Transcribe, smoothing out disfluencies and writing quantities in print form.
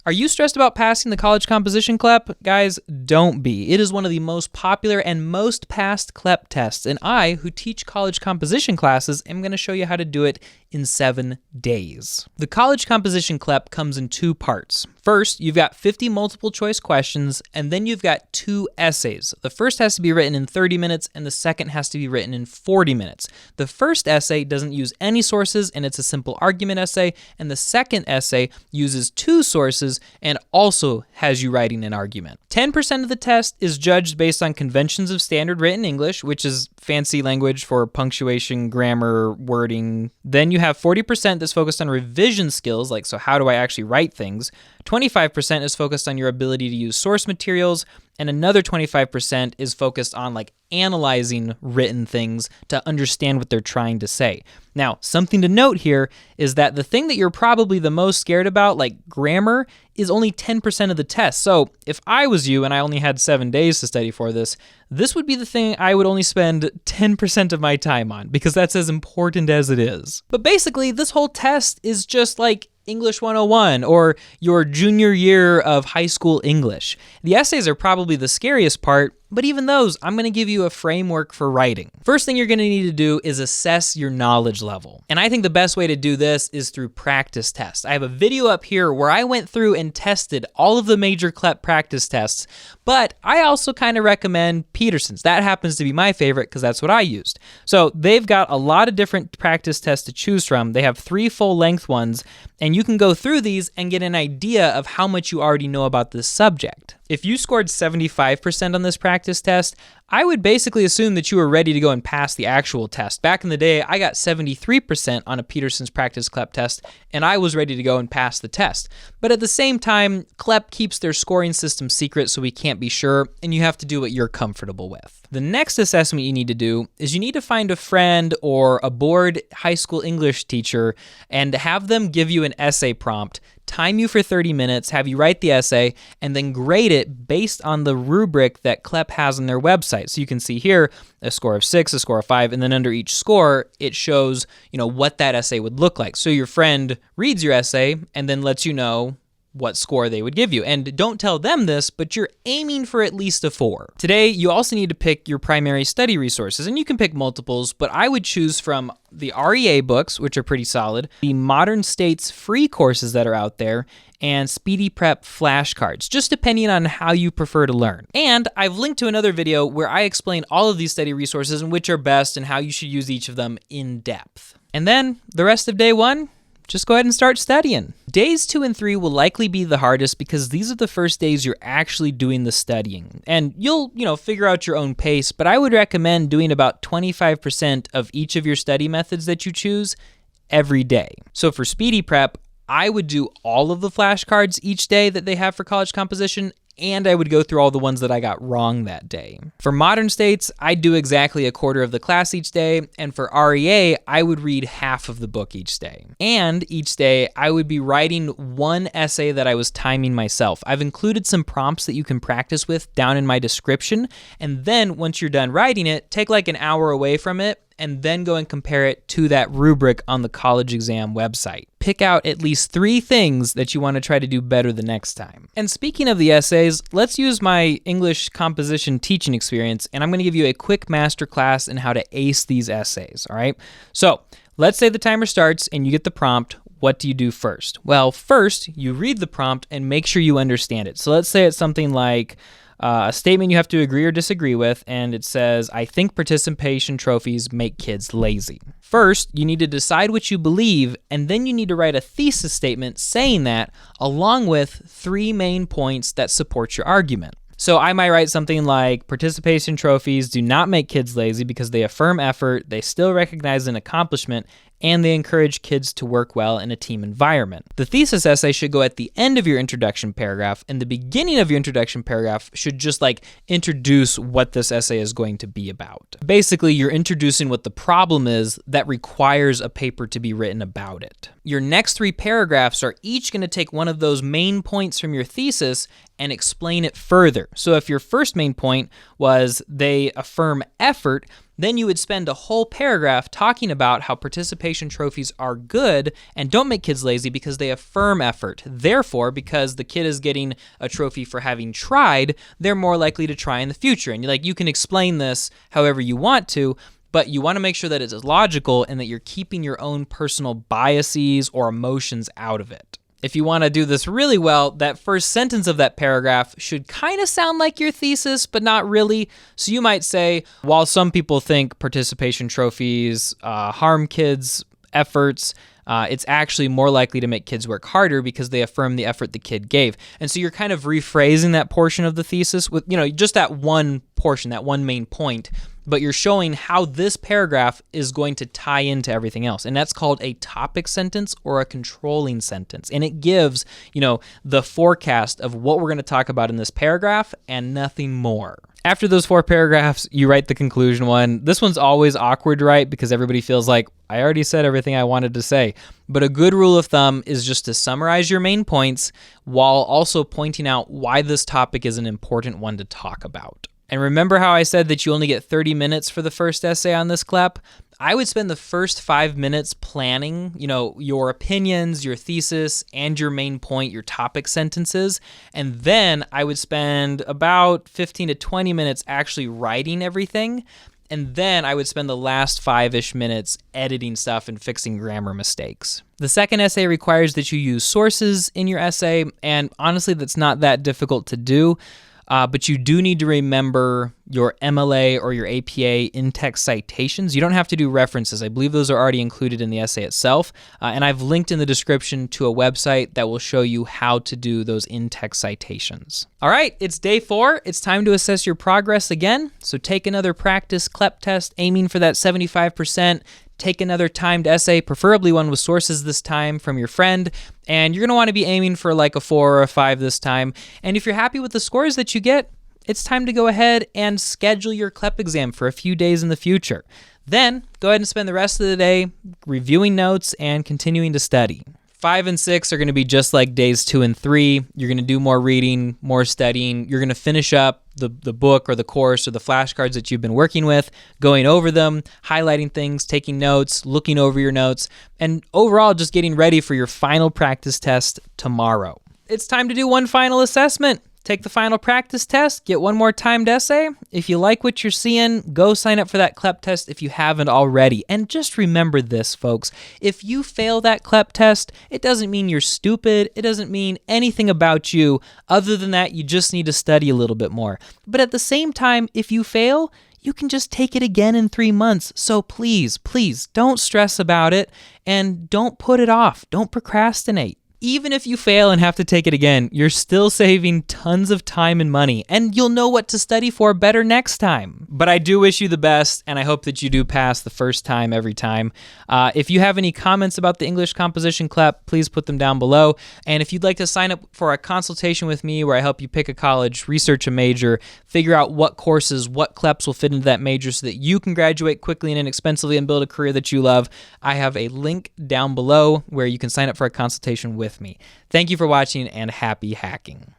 Are you stressed about passing the College Composition CLEP? Guys, don't be. It is one of the most popular and most passed CLEP tests, and I, who teach college composition classes, am going to show you how to do it in 7 days. The College Composition CLEP comes in 2 parts. First, you've got 50 multiple choice questions, and then you've got 2 essays. The first has to be written in 30 minutes, and the second has to be written in 40 minutes. The first essay doesn't use any sources, and it's a simple argument essay, and the second essay uses 2 sources and also has you writing an argument. 10% of the test is judged based on conventions of standard written English, which is fancy language for punctuation, grammar, wording. Then you have 40% that's focused on revision skills, like so how do I actually write things? 25% is focused on your ability to use source materials, and another 25% is focused on like analyzing written things to understand what they're trying to say. Now, something to note here is that the thing that you're probably the most scared about, like grammar, is only 10% of the test. So if I was you and I only had 7 days to study for this, this would be the thing I would only spend 10% of my time on, because that's as important as it is. But basically, this whole test is just like English 101 or your junior year of high school English. The essays are probably the scariest part, but even those, I'm going to give you a framework for writing. First thing you're going to need to do is assess your knowledge level. And I think the best way to do this is through practice tests. I have a video up here where I went through and tested all of the major CLEP practice tests, but I also kind of recommend Peterson's. That happens to be my favorite because that's what I used. So they've got a lot of different practice tests to choose from. They have 3 full-length ones, and you can go through these and get an idea of how much you already know about this subject. If you scored 75% on this practice test, I would basically assume that you were ready to go and pass the actual test. Back in the day, I got 73% on a Peterson's practice CLEP test, and I was ready to go and pass the test. But at the same time, CLEP keeps their scoring system secret, so we can't be sure, and you have to do what you're comfortable with. The next assessment you need to do is you need to find a friend or a bored high school English teacher and have them give you an essay prompt, time you for 30 minutes, have you write the essay, and then grade it based on the rubric that CLEP has on their website. So you can see here a score of 6, a score of 5, and then under each score, it shows, what that essay would look like. So your friend reads your essay and then lets you know what score they would give you. And don't tell them this, but you're aiming for at least a 4. Today, you also need to pick your primary study resources, and you can pick multiples, but I would choose from the REA books, which are pretty solid, the Modern States free courses that are out there, and Speedy Prep flashcards, just depending on how you prefer to learn. And I've linked to another video where I explain all of these study resources and which are best and how you should use each of them in depth. And then the rest of day 1, just go ahead and start studying. Days 2 and 3 will likely be the hardest because these are the first days you're actually doing the studying. And you'll, figure out your own pace, but I would recommend doing about 25% of each of your study methods that you choose every day. So for Speedy Prep, I would do all of the flashcards each day that they have for college composition, and I would go through all the ones that I got wrong that day. For Modern States, I'd do exactly a quarter of the class each day, and for REA, I would read half of the book each day. And each day, I would be writing 1 essay that I was timing myself. I've included some prompts that you can practice with down in my description, and then once you're done writing it, take like an hour away from it, and then go and compare it to that rubric on the college exam website. Pick out at least 3 things that you want to try to do better the next time. And speaking of the essays, let's use my English composition teaching experience, and I'm going to give you a quick masterclass in how to ace these essays, all right? So let's say the timer starts and you get the prompt. What do you do first? Well, first, you read the prompt and make sure you understand it. So let's say it's something like a statement you have to agree or disagree with, and it says, I think participation trophies make kids lazy. First, you need to decide what you believe, and then you need to write a thesis statement saying that, along with 3 main points that support your argument. So I might write something like, participation trophies do not make kids lazy because they affirm effort, they still recognize an accomplishment, and they encourage kids to work well in a team environment. The thesis essay should go at the end of your introduction paragraph, and the beginning of your introduction paragraph should just introduce what this essay is going to be about. Basically, you're introducing what the problem is that requires a paper to be written about it. Your next 3 paragraphs are each going to take one of those main points from your thesis and explain it further. So if your first main point was they affirm effort, then you would spend a whole paragraph talking about how participation trophies are good and don't make kids lazy because they affirm effort. Therefore, because the kid is getting a trophy for having tried, they're more likely to try in the future. And you can explain this however you want to, but you want to make sure that it's logical and that you're keeping your own personal biases or emotions out of it. If you want to do this really well, that first sentence of that paragraph should kind of sound like your thesis, but not really. So you might say, while some people think participation trophies harm kids' efforts, it's actually more likely to make kids work harder because they affirm the effort the kid gave. And so you're kind of rephrasing that portion of the thesis with, just that one portion, that one main point, but you're showing how this paragraph is going to tie into everything else. And that's called a topic sentence or a controlling sentence. And it gives, the forecast of what we're going to talk about in this paragraph and nothing more. After those 4 paragraphs, you write the conclusion one. This one's always awkward to write because everybody feels like, I already said everything I wanted to say. But a good rule of thumb is just to summarize your main points while also pointing out why this topic is an important one to talk about. And remember how I said that you only get 30 minutes for the first essay on this CLEP? I would spend the first 5 minutes planning, your opinions, your thesis, and your main point, your topic sentences. And then I would spend about 15 to 20 minutes actually writing everything. And then I would spend the last 5-ish minutes editing stuff and fixing grammar mistakes. The second essay requires that you use sources in your essay. And honestly, that's not that difficult to do. But you do need to remember your MLA or your APA in-text citations. You don't have to do references. I believe those are already included in the essay itself. And I've linked in the description to a website that will show you how to do those in-text citations. All right, it's day 4. It's time to assess your progress again. So take another practice CLEP test, aiming for that 75%. Take another timed essay, preferably one with sources this time from your friend, and you're going to want to be aiming for like a 4 or a 5 this time. And if you're happy with the scores that you get, it's time to go ahead and schedule your CLEP exam for a few days in the future. Then go ahead and spend the rest of the day reviewing notes and continuing to study. 5 and 6 are going to be just like days 2 and 3. You're going to do more reading, more studying. You're going to finish up the book or the course or the flashcards that you've been working with, going over them, highlighting things, taking notes, looking over your notes, and overall just getting ready for your final practice test tomorrow. It's time to do one final assessment. Take the final practice test, get one more timed essay. If you like what you're seeing, go sign up for that CLEP test if you haven't already. And just remember this, folks. If you fail that CLEP test, it doesn't mean you're stupid. It doesn't mean anything about you. Other than that, you just need to study a little bit more. But at the same time, if you fail, you can just take it again in 3 months. So please, please don't stress about it and don't put it off. Don't procrastinate. Even if you fail and have to take it again, you're still saving tons of time and money, and you'll know what to study for better next time. But I do wish you the best, and I hope that you do pass the first time every time. If you have any comments about the English Composition CLEP, please put them down below. And if you'd like to sign up for a consultation with me where I help you pick a college, research a major, figure out what courses, what CLEPs will fit into that major so that you can graduate quickly and inexpensively and build a career that you love, I have a link down below where you can sign up for a consultation with me. Thank you for watching, and happy hacking.